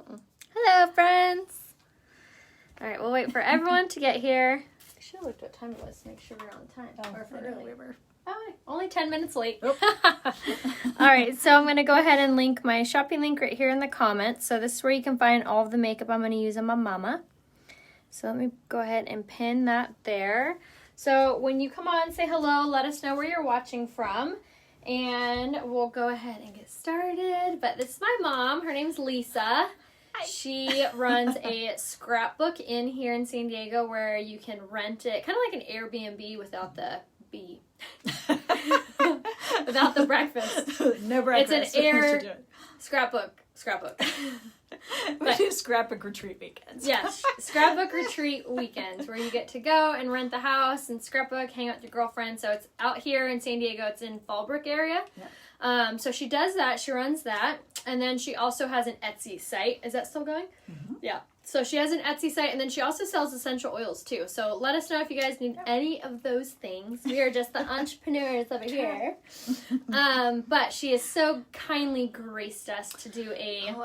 Hello, friends. All right, we'll wait for everyone to get here. I should have looked what time it was to make sure we're on time. Or if early. We were. Oh, only 10 minutes late. Oh. All right, so I'm going to go ahead and link my shopping link right here in the comments. So this is where you can find all of the makeup I'm going to use on my mama. So let me go ahead and pin that there. So when you come on, say hello, let us know where you're watching from. And we'll go ahead and get started. But this is my mom. Her name's Lisa. Hi. She runs a scrapbook in here in San Diego where you can rent it, kind of like an Airbnb without the B. Without the breakfast. No breakfast. It's an scrapbook. We do scrapbook retreat weekends. Yes, scrapbook retreat weekends where you get to go and rent the house and scrapbook, hang out with your girlfriend. So it's out here in San Diego. It's in Fallbrook area. Yeah. So she does that. She runs that. And then she also has an Etsy site. Is that still going? Mm-hmm. Yeah. So she has an Etsy site, and then she also sells essential oils too. So let us know if you guys need any of those things. We are just the entrepreneurs over here. But she has so kindly graced us to do a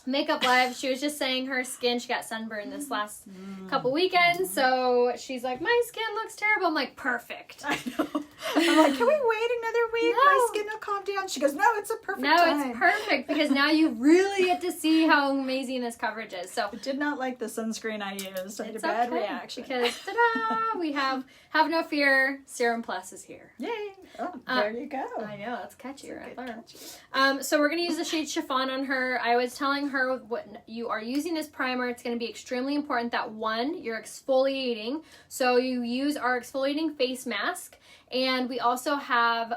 makeup live. She was just saying her skin, she got sunburned this last couple weekends, so she's like, my skin looks terrible. I'm like, perfect. I know. I'm like, can we wait another week? No. My skin will calm down. She goes, no, it's a perfect time. It's perfect because now you really get to see how amazing this coverage is. So I did not like the sunscreen I used. I had a bad reaction. Because, ta-da, we have no fear, Serum Plus is here. Yay. Oh, there you go. I know, that's catchy right there. So we're going to use the shade Chiffon on her. I was telling her what you are using this primer. It's going to be extremely important that one, you're exfoliating. So you use our exfoliating face mask. And we also have,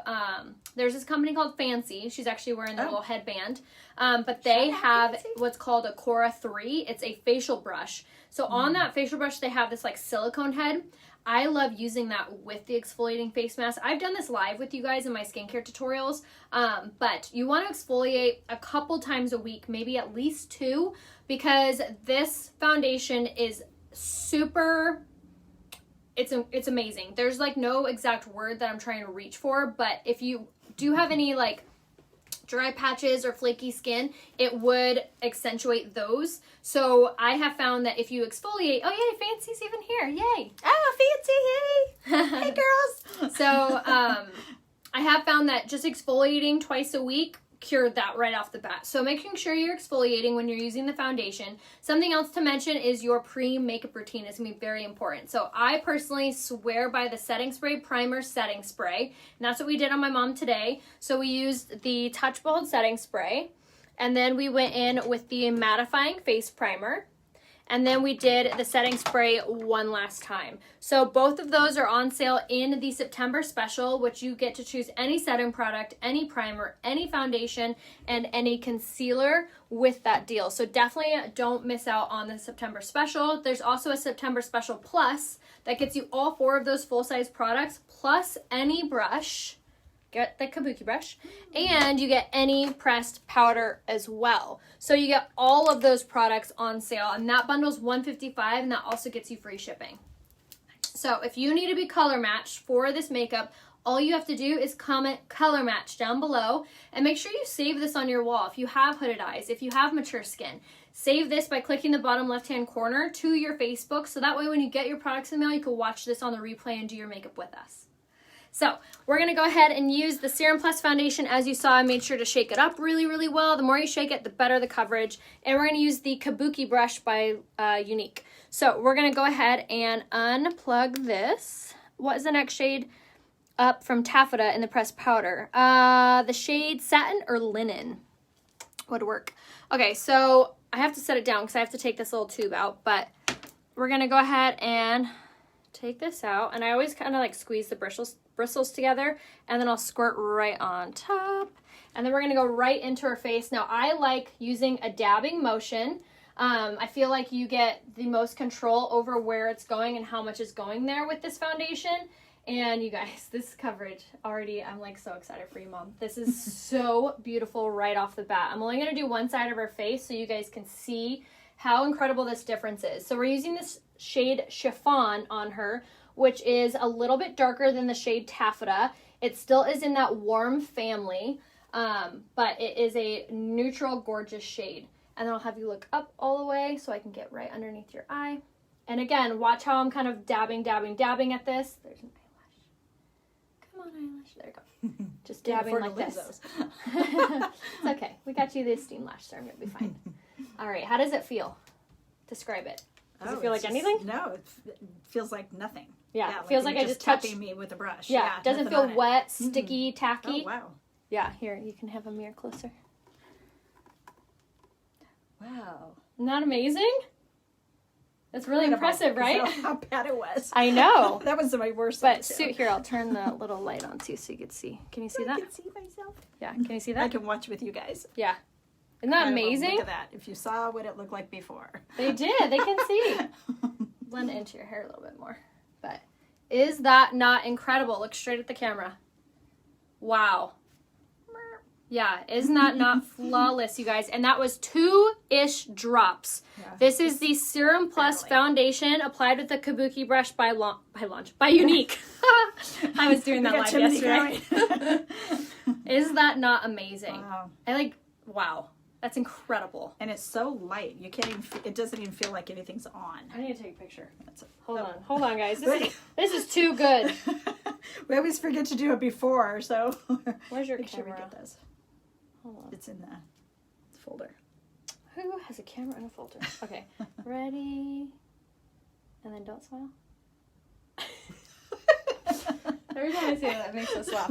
there's this company called Fancy. She's actually wearing the little headband. But they have what's called a Cora 3. It's a facial brush. So on that facial brush, they have this like silicone head. I love using that with the exfoliating face mask. I've done this live with you guys in my skincare tutorials. But you want to exfoliate a couple times a week, maybe at least 2, because this foundation is super... It's amazing. There's like no exact word that I'm trying to reach for, but if you do have any like dry patches or flaky skin, it would accentuate those. So I have found that if you exfoliate, oh yay, Fancy's even here, yay. Oh, Fancy, yay. Hey girls. So I have found that just exfoliating twice a week cured that right off the bat. So making sure you're exfoliating when you're using the foundation. Something else to mention is your pre-makeup routine is going to be very important. So I personally swear by the setting spray, primer setting spray. And that's what we did on my mom today. So we used the Touch Bold setting spray. And then we went in with the mattifying face primer. And then we did the setting spray one last time. So both of those are on sale in the September special, which you get to choose any setting product, any primer, any foundation, and any concealer with that deal. So definitely don't miss out on the September special. There's also a September special plus that gets you all 4 of those full-size products, plus any brush. Get the kabuki brush, and you get any pressed powder as well. So you get all of those products on sale, and that bundle's $155, and that also gets you free shipping. So if you need to be color matched for this makeup, all you have to do is comment color match down below, and make sure you save this on your wall. If you have hooded eyes, if you have mature skin, save this by clicking the bottom left-hand corner to your Facebook, so that way when you get your products in the mail, you can watch this on the replay and do your makeup with us. So we're going to go ahead and use the Serum Plus foundation. As you saw, I made sure to shake it up really, really well. The more you shake it, the better the coverage. And we're going to use the Kabuki brush by Unique. So we're going to go ahead and unplug this. What is the next shade up from Taffeta in the pressed powder? The shade Satin or Linen would work. Okay, so I have to set it down because I have to take this little tube out. But we're going to go ahead and take this out. And I always kind of like squeeze the bristles together, and then I'll squirt right on top, and then we're gonna go right into her face. Now I like using a dabbing motion. I feel like you get the most control over where it's going and how much is going there with this foundation. And you guys, this coverage already, I'm like so excited for you, Mom. This is so beautiful right off the bat. I'm only gonna do one side of her face so you guys can see how incredible this difference is. So we're using this shade Chiffon on her, which is a little bit darker than the shade Taffeta. It still is in that warm family, but it is a neutral, gorgeous shade. And then I'll have you look up all the way so I can get right underneath your eye. And again, watch how I'm kind of dabbing at this. There's an eyelash. Come on, eyelash. There you go. Just dabbing like this. It's okay. We got you the steam lash serum. You'll be fine. All right. How does it feel? Describe it. Does it feel like anything? No, it feels like nothing. Yeah, it feels like I just touched tapping me with a brush. Yeah, doesn't feel wet, sticky, tacky. Oh, wow. Yeah, here, you can have a mirror closer. Wow. Isn't that amazing? That's really impressive, right? How bad it was. I know. That was my worst. But here, I'll turn the little light on too so you can see. Can you see that? I can see myself. Yeah, can you see that? I can watch with you guys. Yeah. Isn't that amazing? Look at that. If you saw what it looked like before. They did. They can see. Blend it into your hair a little bit more. But is that not incredible? Look straight at the camera. Wow. Yeah, isn't that not flawless, you guys? And that was 2-ish drops. Yeah, this is the Serum Plus foundation applied with the Kabuki brush by Unique. I was doing that live yesterday. Is that not amazing? Wow. Wow. That's incredible. And it's so light. You can't even, it doesn't even feel like anything's on. I need to take a picture. Hold on, guys. This is too good. We always forget to do it before, so. Where's your Make camera? sure we get this. Hold on. It's in the folder. Who has a camera in a folder? Okay. Ready. And then don't smile. Every time I say that, it makes us laugh.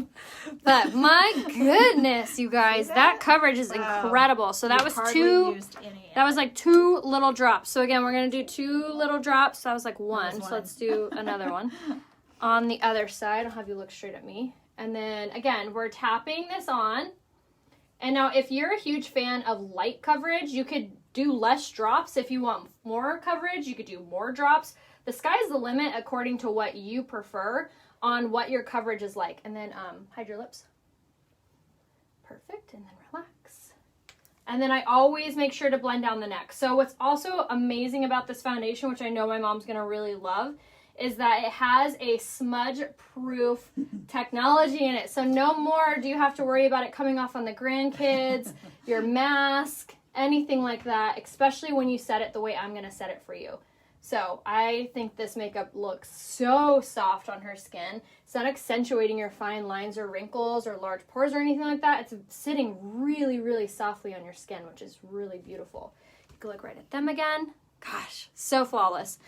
But my goodness, you guys, that coverage is incredible. So that was that was like 2 little drops. So again, we're going to do 2 little drops. So that was like 1. So let's do another one. On the other side, I'll have you look straight at me. And then again, we're tapping this on. And now if you're a huge fan of light coverage, you could do less drops. If you want more coverage, you could do more drops. The sky's the limit according to what you prefer on what your coverage is like. And then hide your lips. Perfect. And then relax. And then I always make sure to blend down the neck. So what's also amazing about this foundation, which I know my mom's going to really love, is that it has a smudge-proof technology in it. So no more do you have to worry about it coming off on the grandkids, your mask, anything like that, especially when you set it the way I'm going to set it for you. So I think this makeup looks so soft on her skin. It's not accentuating your fine lines or wrinkles or large pores or anything like that. It's sitting really, really softly on your skin, which is really beautiful. You can look right at them again. Gosh, so flawless.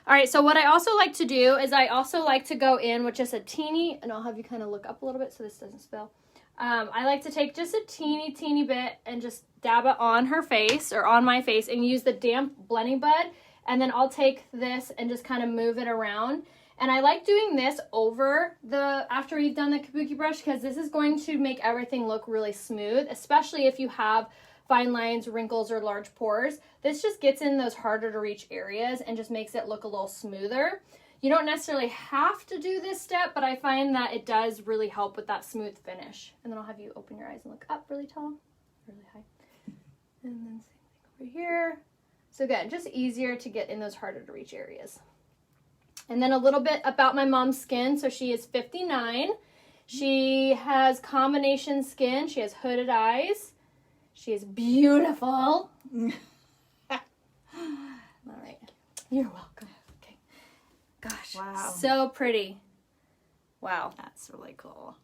All right, so what I also like to do is I also like to go in with just a teeny, and I'll have you kind of look up a little bit so this doesn't spill. I like to take just a teeny bit and just dab it on her face or on my face and use the damp blending bud. And then I'll take this and just kind of move it around. And I like doing this after you've done the Kabuki brush because this is going to make everything look really smooth, especially if you have fine lines, wrinkles, or large pores. This just gets in those harder to reach areas and just makes it look a little smoother. You don't necessarily have to do this step, but I find that it does really help with that smooth finish. And then I'll have you open your eyes and look up really tall, really high. And then same thing over here. So again, just easier to get in those harder to reach areas. And then a little bit about my mom's skin. So she is 59. She has combination skin. She has hooded eyes. She is beautiful. All right. You're welcome. Okay. Gosh. Wow. So pretty. Wow. That's really cool.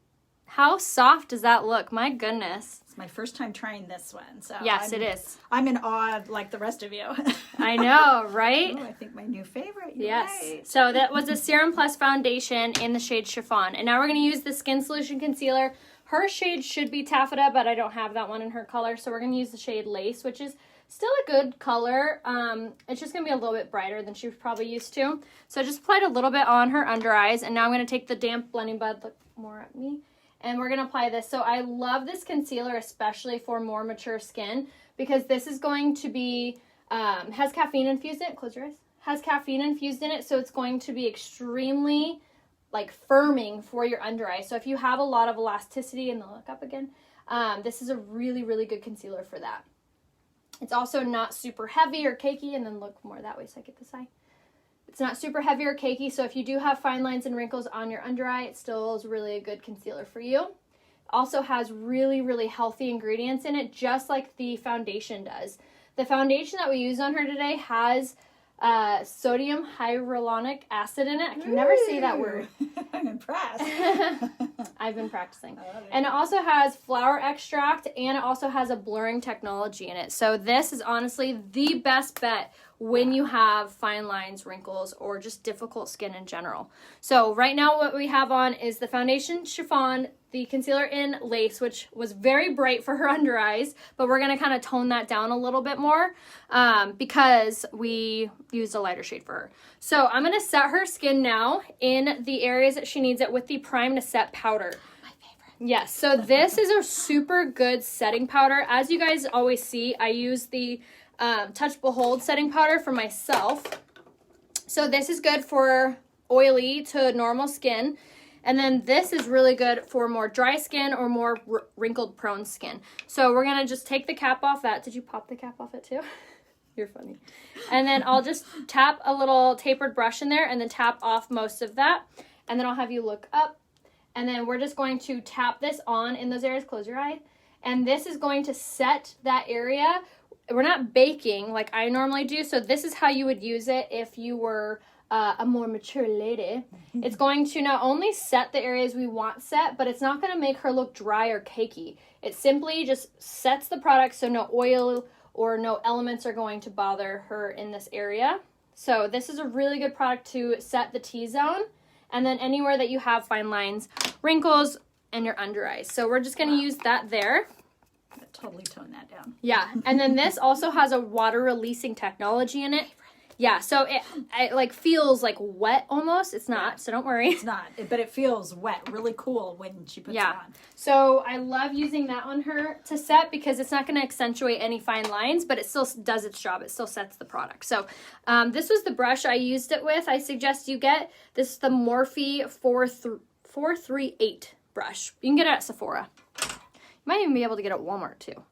How soft does that look? My goodness. It's my first time trying this one. So yes, it is. I'm in awe like the rest of you. I know, right? Oh, I think my new favorite. Yes. Right. So that was a Serum Plus foundation in the shade Chiffon. And now we're going to use the Skin Solution Concealer. Her shade should be Taffeta, but I don't have that one in her color. So we're going to use the shade Lace, which is still a good color. It's just going to be a little bit brighter than she was probably used to. So I just applied a little bit on her under eyes. And now I'm going to take the damp blending bud, look more at me. And we're going to apply this. So I love this concealer, especially for more mature skin, because this is going to be, has caffeine infused in it. Close your eyes. Has caffeine infused in it. So it's going to be extremely firming for your under eye. So if you have a lot of elasticity, and then look up again, this is a really, really good concealer for that. It's also not super heavy or cakey, and then look more that way so I get this eye. It's not super heavy or cakey, so if you do have fine lines and wrinkles on your under eye, it still is really a good concealer for you. It also has really, really healthy ingredients in it, just like the foundation does. The foundation that we used on her today has sodium hyaluronic acid in it. I can never say that word. I'm impressed. I've been practicing. And it also has flower extract, and it also has a blurring technology in it. So this is honestly the best bet when you have fine lines, wrinkles, or just difficult skin in general. So right now what we have on is the foundation chiffon, the concealer in lace, which was very bright for her under eyes, but we're going to kind of tone that down a little bit more because we used a lighter shade for her. So I'm going to set her skin now in the areas that she needs it with the Prime to Set powder. My favorite. Yes, so this is a super good setting powder. As you guys always see, I use the Touch Behold setting powder for myself. So this is good for oily to normal skin. And then this is really good for more dry skin or more wrinkled prone skin. So we're going to just take the cap off that. Did you pop the cap off it too? You're funny. And then I'll just tap a little tapered brush in there and then tap off most of that. And then I'll have you look up. And then we're just going to tap this on in those areas. Close your eye. And this is going to set that area. We're not baking like I normally do. So this is how you would use it if you were a more mature lady. It's going to not only set the areas we want set, but it's not going to make her look dry or cakey. It simply just sets the product so no oil or no elements are going to bother her in this area. So this is a really good product to set the T-zone and then anywhere that you have fine lines, wrinkles, and your under eyes. So we're just going to use that there. Totally tone that down. Yeah, and then this also has a water releasing technology in it. Yeah, so it like feels like wet almost. It's not, so don't worry. It's not, but it feels wet, really cool when she puts it on. So I love using that on her to set because it's not going to accentuate any fine lines, but it still does its job. It still sets the product. So this was the brush I used it with. I suggest you get this, the Morphe 438 brush. You can get it at Sephora. You might even be able to get it at Walmart too.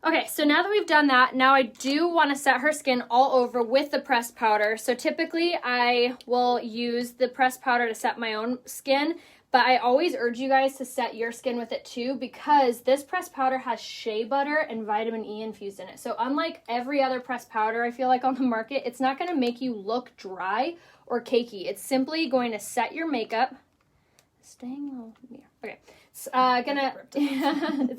Okay, so now that we've done that, now I do want to set her skin all over with the pressed powder. So typically I will use the pressed powder to set my own skin, but I always urge you guys to set your skin with it too because this pressed powder has shea butter and vitamin E infused in it. So unlike every other pressed powder I feel like on the market, it's not going to make you look dry or cakey. It's simply going to set your makeup. Staying low here. Okay. It's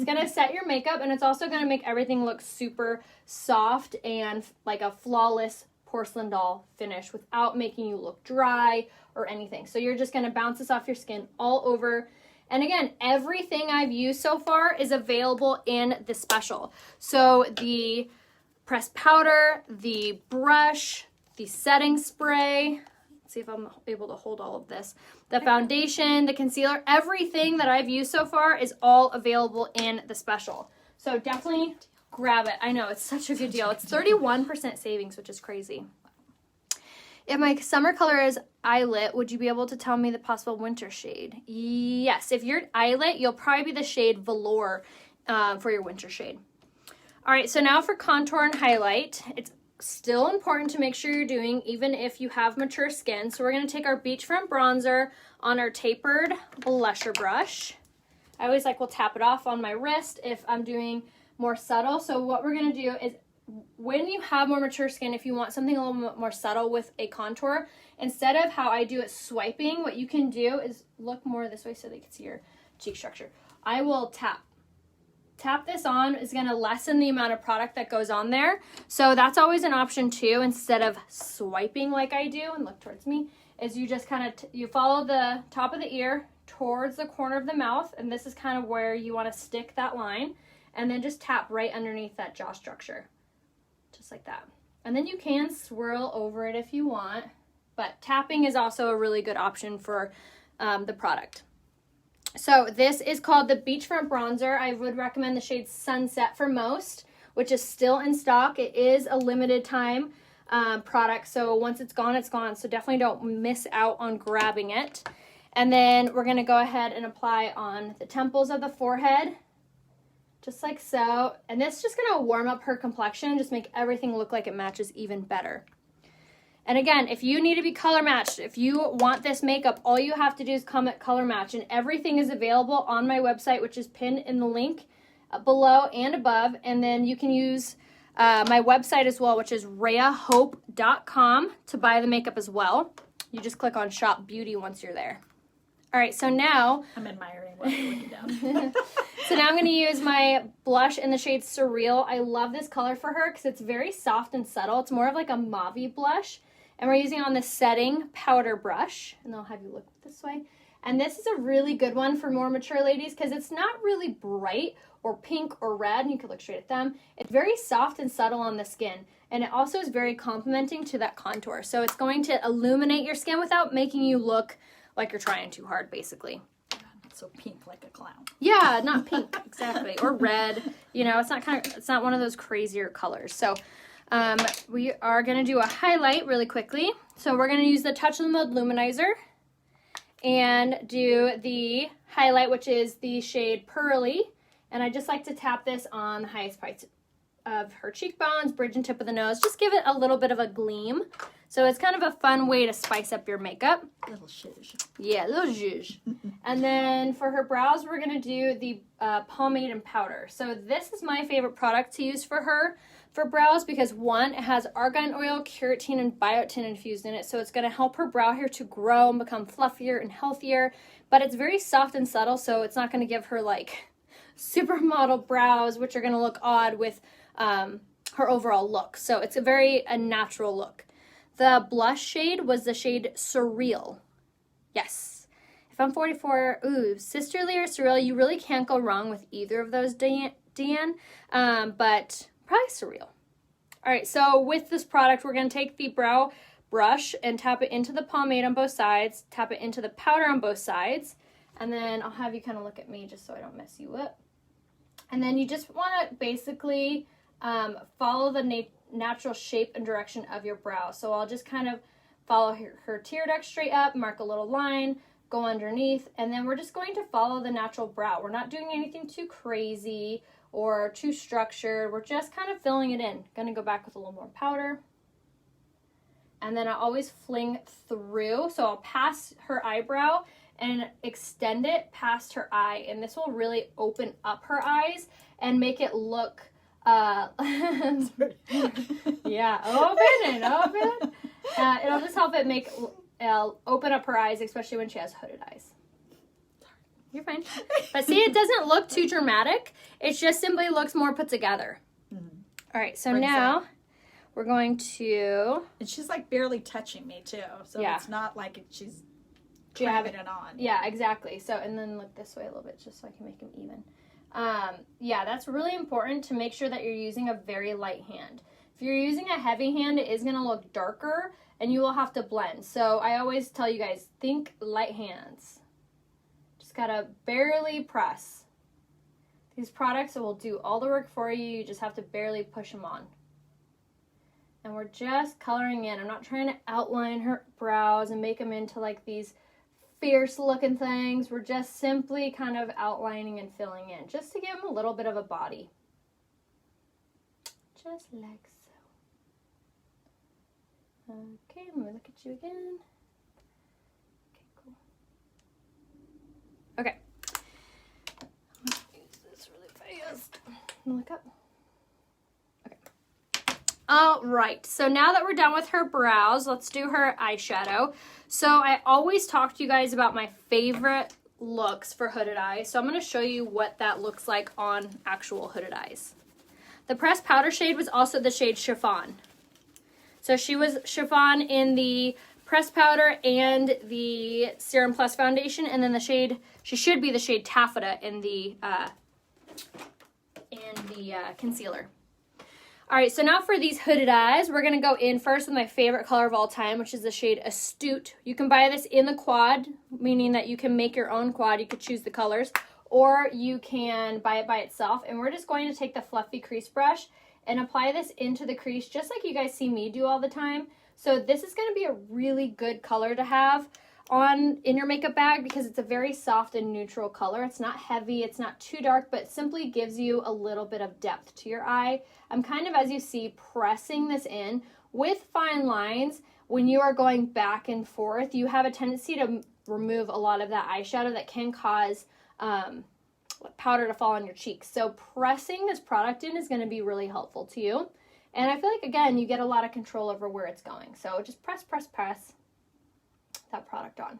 gonna set your makeup, and it's also gonna make everything look super soft and like a flawless porcelain doll finish without making you look dry or anything. So you're just gonna bounce this off your skin all over. And again, everything I've used so far is available in the special. So the pressed powder, the brush, the setting spray. See if I'm able to hold all of this. The foundation, the concealer, everything that I've used so far is all available in the special. So definitely grab it. I know, it's such a good deal. It's 31% savings, which is crazy. If my summer color is eyelet, would you be able to tell me the possible winter shade? Yes, if you're eyelet, you'll probably be the shade Velour for your winter shade. All right, so now for contour and highlight. It's still important to make sure you're doing even if you have mature skin. So we're going to take our beachfront bronzer on our tapered blusher brush. I always like will tap it off on my wrist if I'm doing more subtle. So what we're going to do is when you have more mature skin, if you want something a little bit more subtle with a contour, instead of how I do it swiping, what you can do is look more this way so they can see your cheek structure. I will tap this on. Is going to lessen the amount of product that goes on there. So that's always an option too, instead of swiping like I do and look towards me, is you just kind of, you follow the top of the ear towards the corner of the mouth, and this is kind of where you want to stick that line, and then just tap right underneath that jaw structure. Just like that. And then you can swirl over it if you want, but tapping is also a really good option for the product. So this is called the Beachfront Bronzer. I would recommend the shade Sunset for most, which is still in stock. It is a limited time product, so once it's gone, it's gone. So definitely don't miss out on grabbing it. And then we're going to go ahead and apply on the temples of the forehead, just like so. And this is just going to warm up her complexion, just make everything look like it matches even better. And again, if you need to be color matched, if you want this makeup, all you have to do is comment color match, and everything is available on my website, which is pinned in the link below and above. And then you can use my website as well, which is rheahope.com, to buy the makeup as well. You just click on Shop Beauty once you're there. All right, so now... I'm admiring what you're looking down. So now I'm going to use my blush in the shade Surreal. I love this color for her because it's very soft and subtle. It's more of like a mauve blush. And we're using it on the setting powder brush. And I'll have you look this way. And this is a really good one for more mature ladies because it's not really bright or pink or red. And you can look straight at them. It's very soft and subtle on the skin. And it also is very complementing to that contour. So it's going to illuminate your skin without making you look like you're trying too hard, basically. Not so pink like a clown. Yeah, not pink, exactly, or red. You know, it's not one of those crazier colors. So we are gonna do a highlight really quickly. So we're gonna use the Touch of the Mode Luminizer and do the highlight, which is the shade Pearly. And I just like to tap this on the highest parts of her cheekbones, bridge and tip of the nose. Just give it a little bit of a gleam. So it's kind of a fun way to spice up your makeup. Little zhuzh. Yeah, little zhuzh. And then for her brows, we're going to do the pomade and powder. So this is my favorite product to use for her for brows because, one, it has argan oil, keratin, and biotin infused in it. So it's going to help her brow hair to grow and become fluffier and healthier. But it's very soft and subtle, so it's not going to give her, like, supermodel brows, which are going to look odd with her overall look. So it's a natural look. The blush shade was the shade Surreal. Yes. If I'm 44, Sisterly or Surreal, you really can't go wrong with either of those, Deanne. But probably Surreal. All right, so with this product, we're going to take the brow brush and tap it into the pomade on both sides, tap it into the powder on both sides, and then I'll have you kind of look at me just so I don't mess you up. And then you just want to basically follow the natural shape and direction of your brow. So I'll just kind of follow her tear duct straight up, mark a little line, go underneath, and then we're just going to follow the natural brow. We're not doing anything too crazy or too structured. We're just kind of filling it in. Gonna go back with a little more powder. And then I always fling through. So I'll pass her eyebrow and extend it past her eye. And this will really open up her eyes and make it look yeah, open. It'll just help it open up her eyes, especially when she has hooded eyes. You're fine. But see, it doesn't look too dramatic. It just simply looks more put together. Mm-hmm. All right, so now we're going to... And she's like barely touching me too. So it's not like she's cramming it on. Yeah, exactly. So, and then look this way a little bit just so I can make them even. Yeah, that's really important to make sure that you're using a very light hand. If you're using a heavy hand, it is going to look darker and you will have to blend. So I always tell you guys, think light hands. Just gotta barely press. These products will do all the work for you. You just have to barely push them on. And we're just coloring in. I'm not trying to outline her brows and make them into like these fierce looking things. We're just simply kind of outlining and filling in just to give them a little bit of a body. Just like so. Okay, let me look at you again. Okay, cool. Okay. Let's use this really fast. Look up. Okay. All right, so now that we're done with her brows, let's do her eyeshadow. So I always talk to you guys about my favorite looks for hooded eyes. So I'm going to show you what that looks like on actual hooded eyes. The pressed powder shade was also the shade Chiffon. So she was Chiffon in the pressed powder and the Serum Plus foundation, and then the shade, she should be the shade Taffeta in the concealer. All right, so now for these hooded eyes, we're going to go in first with my favorite color of all time, which is the shade Astute. You can buy this in the quad, meaning that you can make your own quad. You could choose the colors, or you can buy it by itself. And we're just going to take the fluffy crease brush and apply this into the crease, just like you guys see me do all the time. So this is going to be a really good color to have in your makeup bag because it's a very soft and neutral color. It's not heavy, it's not too dark, but simply gives you a little bit of depth to your eye. I'm kind of, as you see, pressing this in with fine lines. When you are going back and forth, you have a tendency to remove a lot of that eyeshadow that can cause powder to fall on your cheeks. So pressing this product in is going to be really helpful to you. And I feel like, again, you get a lot of control over where it's going. So just press that product on.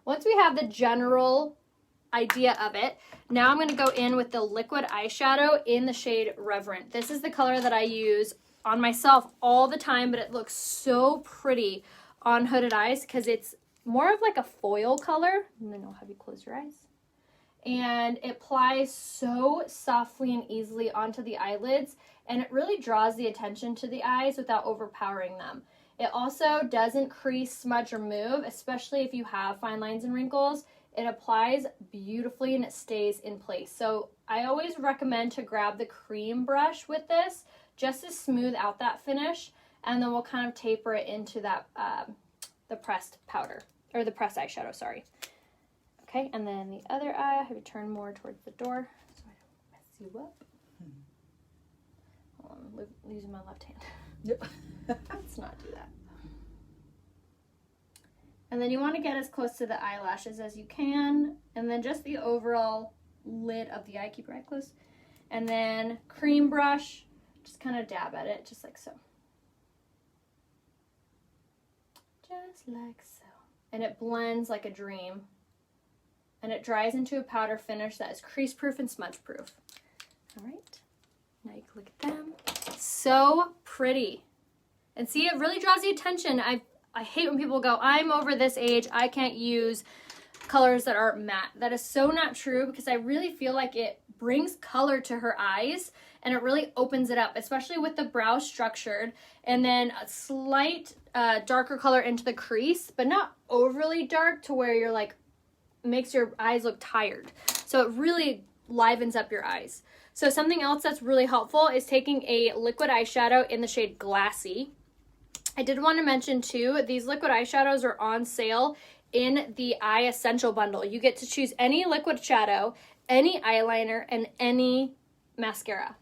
Once we have the general idea of it, now I'm going to go in with the liquid eyeshadow in the shade Reverent. This is the color that I use on myself all the time, but it looks so pretty on hooded eyes because it's more of like a foil color. And then I'll have you close your eyes. And it applies so softly and easily onto the eyelids, and it really draws the attention to the eyes without overpowering them. It also doesn't crease, smudge, or move, especially if you have fine lines and wrinkles. It applies beautifully and it stays in place. So I always recommend to grab the cream brush with this just to smooth out that finish, and then we'll kind of taper it into that the pressed powder, or the pressed eyeshadow, sorry. Okay, and then the other eye, I have you turn more towards the door so I don't mess you up. Hold on, I'm using my left hand. Yep. Let's not do that. And then you want to get as close to the eyelashes as you can, and then just the overall lid of the eye, keep your eye closed. And then cream brush, just kind of dab at it, just like so. Just like so. And it blends like a dream. And it dries into a powder finish that is crease proof and smudge proof. All right, now you can look at them. So pretty. And see, it really draws the attention. I hate when people go, I'm over this age, I can't use colors that are matte. That is so not true, because I really feel like it brings color to her eyes and it really opens it up, especially with the brows structured, and then a slight darker color into the crease, but not overly dark to where you're like, makes your eyes look tired. So it really livens up your eyes. So something else that's really helpful is taking a liquid eyeshadow in the shade Glassy. I did want to mention too, these liquid eyeshadows are on sale in the Eye Essential Bundle. You get to choose any liquid shadow, any eyeliner, and any mascara.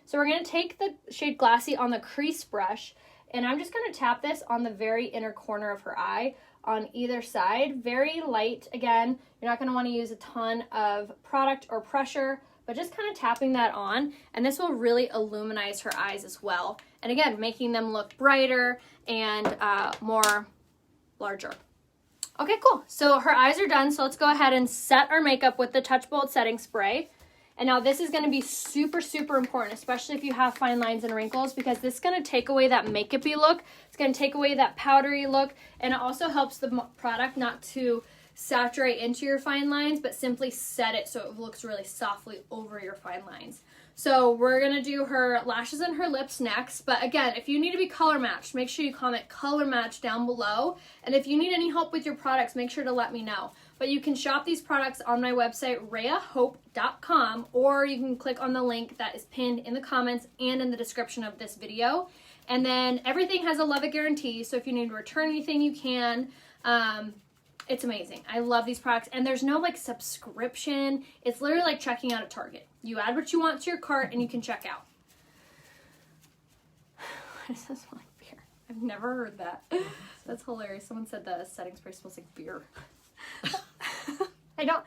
So we're going to take the shade Glassy on the crease brush, and I'm just going to tap this on the very inner corner of her eye on either side. Very light. Again, you're not going to want to use a ton of product or pressure, but just kind of tapping that on, and this will really illuminize her eyes as well. And again, making them look brighter and more larger. Okay, cool. So her eyes are done, so let's go ahead and set our makeup with the Touch Bold setting spray. And now this is going to be super, super important, especially if you have fine lines and wrinkles, because this is going to take away that makeup-y look. It's going to take away that powdery look, and it also helps the product not to saturate into your fine lines, but simply set it so it looks really softly over your fine lines. So we're going to do her lashes and her lips next. But again, if you need to be color matched, make sure you comment color match down below. And if you need any help with your products, make sure to let me know. But you can shop these products on my website, rheahope.com, or you can click on the link that is pinned in the comments and in the description of this video. And then everything has a love it guarantee, so if you need to return anything, you can. It's amazing. I love these products, and there's no like subscription. It's literally like checking out at Target. You add what you want to your cart and you can check out. What does this smell like? Beer. I've never heard that. That's hilarious. Someone said the setting spray smells like beer. I don't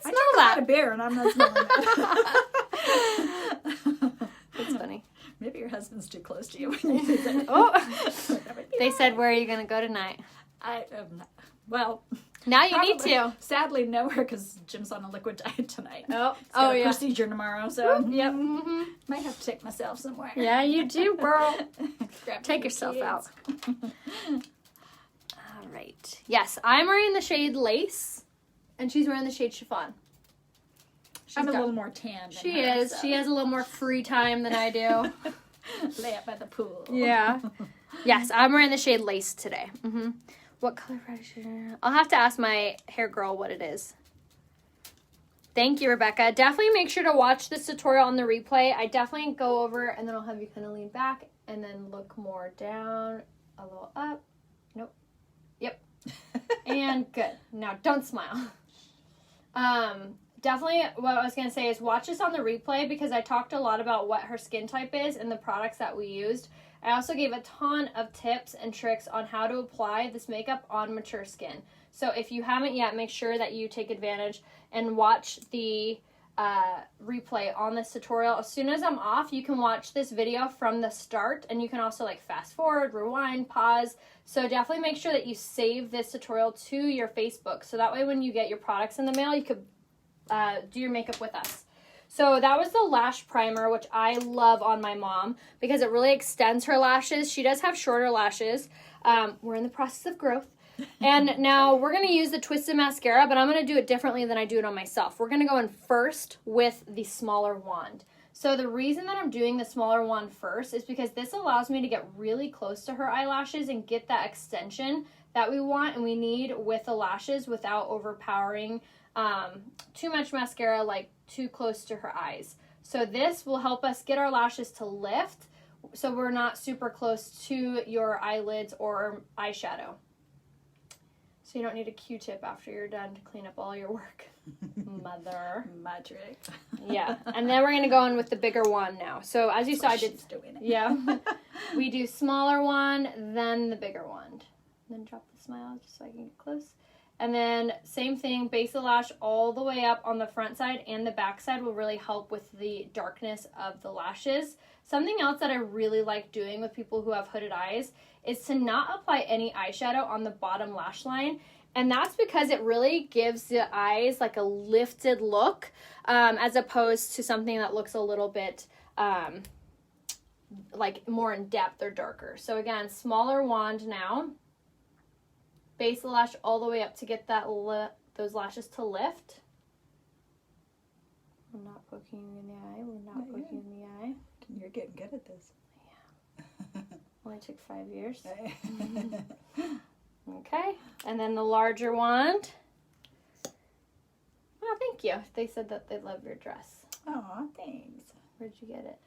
smell that. I a beer and I'm not smelling that. That's funny. Maybe your husband's too close to you when you say that. Oh, they said, where are you going to go tonight? Well, now you need to. Sadly, nowhere, because Jim's on a liquid diet tonight. Oh, He's got a yeah. procedure tomorrow, so Yep. Might have to take myself somewhere. Yeah, you do, girl. Take your yourself kids. out. All right. Yes, I'm wearing the shade Lace, and she's wearing the shade Chiffon. I'm a little more tan than She her, is. so. She has a little more free time than I do. Lay up by the pool. Yeah. Yes, I'm wearing the shade Lace today. What color brush? I'll have to ask my hair girl what it is. Thank you, Rebecca. Definitely make sure to watch this tutorial on the replay. I definitely go over, and then I'll have you kind of lean back and then look more down, a little up. Nope. Yep. And good. Now don't smile. Definitely what I was going to say is watch this on the replay, because I talked a lot about what her skin type is and the products that we used. I also gave a ton of tips and tricks on how to apply this makeup on mature skin. So if you haven't yet, make sure that you take advantage and watch the replay on this tutorial. As soon as I'm off, you can watch this video from the start, and you can also like fast forward, rewind, pause. So definitely make sure that you save this tutorial to your Facebook, so that way when you get your products in the mail, you could do your makeup with us. So that was the lash primer, which I love on my mom because it really extends her lashes. She does have shorter lashes. We're in the process of growth. And now we're going to use the Twisted Mascara, but I'm going to do it differently than I do it on myself. We're going to go in first with the smaller wand. So the reason that I'm doing the smaller wand first is because this allows me to get really close to her eyelashes and get that extension that we want and we need with the lashes without overpowering too much mascara, like too close to her eyes. So this will help us get our lashes to lift so we're not super close to your eyelids or eyeshadow. So you don't need a Q-tip after you're done to clean up all your work. Mother. Magic. Yeah. And then we're going to go in with the bigger one now. So as you saw, I did. She's doing it. Yeah. We do smaller one, then the bigger one. Then drop the smile just so I can get close. And then same thing, base the lash all the way up on the front side and the back side will really help with the darkness of the lashes. Something else that I really like doing with people who have hooded eyes is to not apply any eyeshadow on the bottom lash line. And that's because it really gives the eyes like a lifted look as opposed to something that looks a little bit like more in depth or darker. So again, smaller wand now. Base the lash all the way up to get that those lashes to lift. We're not poking you in the eye. We're not poking you in the eye. You're getting good at this. Yeah. Only took 5 years. Okay. And then the larger wand. Oh, thank you. They said that they love your dress. Oh, thanks. Where'd you get it?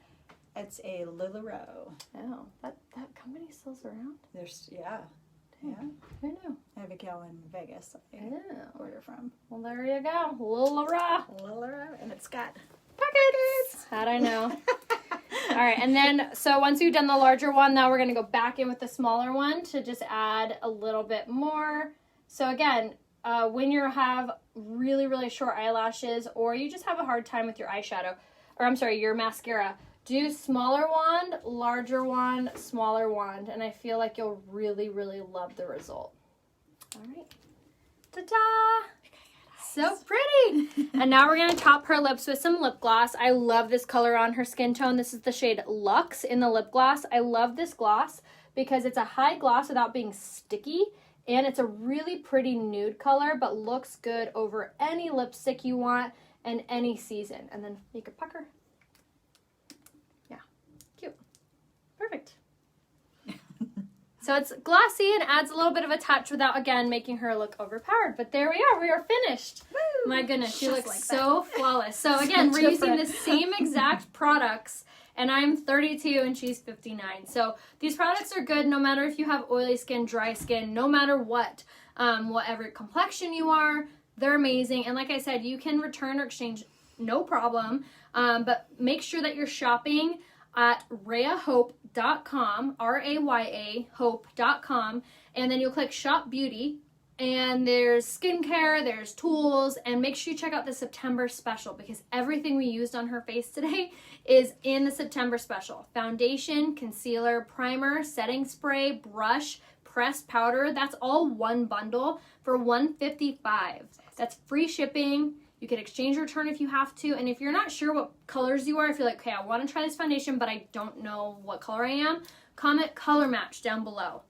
It's a LuLaRoe. Oh, that company still's around? Yeah. Yeah. Who knew? I have a gal in Vegas I order from. Well, there you go. LuLaRoe. And it's got pockets. How'd I know? All right, and then, so once you've done the larger one, now we're going to go back in with the smaller one to just add a little bit more. So again, when you have really, really short eyelashes or you just have a hard time with your eyeshadow, or I'm sorry, your mascara, do smaller wand, larger wand, smaller wand, and I feel like you'll really, really love the result. All right. Ta-da! So pretty! And now we're going to top her lips with some lip gloss. I love this color on her skin tone. This is the shade Luxe in the lip gloss. I love this gloss because it's a high gloss without being sticky, and it's a really pretty nude color, but looks good over any lipstick you want and any season. And then make a pucker. Yeah, cute. Perfect. So it's glossy and adds a little bit of a touch without, again, making her look overpowered. But there we are. We are finished. Woo! My goodness, she looks like so flawless. So again, we're using the same exact products, and I'm 32 and she's 59. So these products are good no matter if you have oily skin, dry skin, no matter what, whatever complexion you are, they're amazing. And like I said, you can return or exchange no problem, but make sure that you're shopping at rayahope.com, R-A-Y-A hope.com, and then you'll click Shop Beauty, and there's skincare, there's tools, and make sure you check out the September special because everything we used on her face today is in the September special. Foundation, concealer, primer, setting spray, brush, pressed powder, that's all one bundle for $155. That's free shipping. You can exchange or return if you have to. And if you're not sure what colors you are, if you're like, okay, I want to try this foundation, but I don't know what color I am, comment color match down below.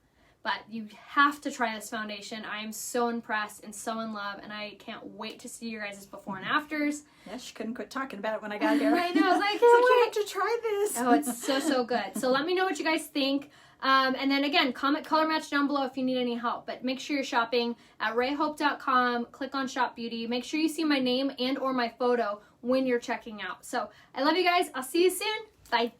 But you have to try this foundation. I am so impressed and so in love, and I can't wait to see your guys' before and afters. Yeah, she couldn't quit talking about it when I got here. I know. I was like, I can't wait. wait. You have to try this. Oh, it's so, so good. So let me know what you guys think. And then again, comment color match down below if you need any help. But make sure you're shopping at rayahope.com. Click on Shop Beauty. Make sure you see my name and or my photo when you're checking out. So I love you guys. I'll see you soon. Bye.